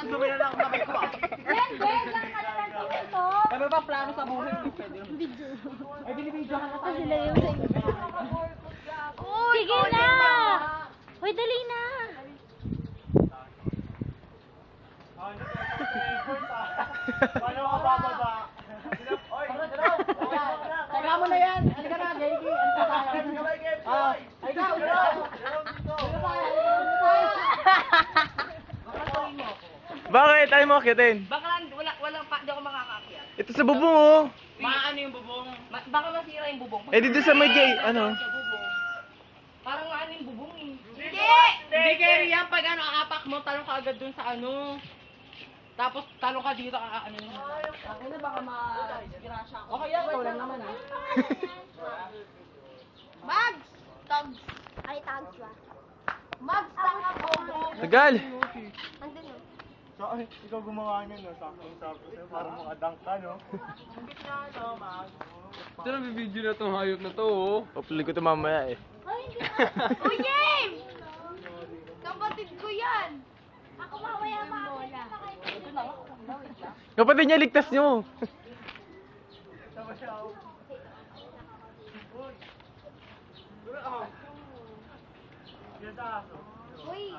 dumi na lang kamay ko ah. Ben, lang ka naman dito. Ano ba plano sa buhay mo? Video. Ay, binibidyohan na tayo. Sila yung sa inyo. Sige na! Hoy, dali na! Paano ka bababa? Oy, taga mo na yan. Halika na, Jakey. Ano ka tayo? Ay, ikaw, Bakit? Ayaw mo akitin? Baka walang pa, di ako makakakyat. Ito sa bubong oh. Maano yung bubong? Baka masira yung bubong. Eh dito sa may gay, ano? Parang maano yung bubong eh. Hindi carry yan. Pag ano, aapak mo, talong ka agad dun sa ano. Tapos talong ka dito, ano yun. Ako na baka ma-disgrasya ako. Okay yan, ikaw lang naman ah. Mags! Tags. Ay, tags ba? Mags, tanga ko. Tagal. Andun yun. So, ay, ikaw gumawa niya, no? Saktong-sakto sa'yo, parang makadunk ka, no? Ito na video na tong hayop na to oh. Upload ko to mamaya eh. Ay, hindi na. Uy, James! Kapatid ko yan. Ako mamaya makakita na kayo. Kapatid niya, ligtas niyo. Uy,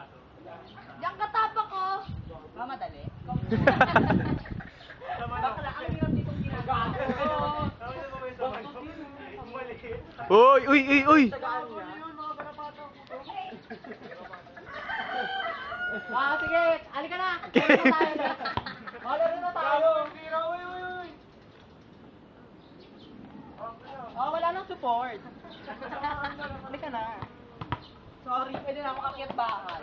diyan ka tapa ko. Mamadali. Bakla, ang hirap ditong ginagawa. Uy, uy, uy, uy. Sige, halika na. Laro na tayo. Laro na tayo. Wala nang support. Halika na. Sorry, pwede na ako akyat bakal.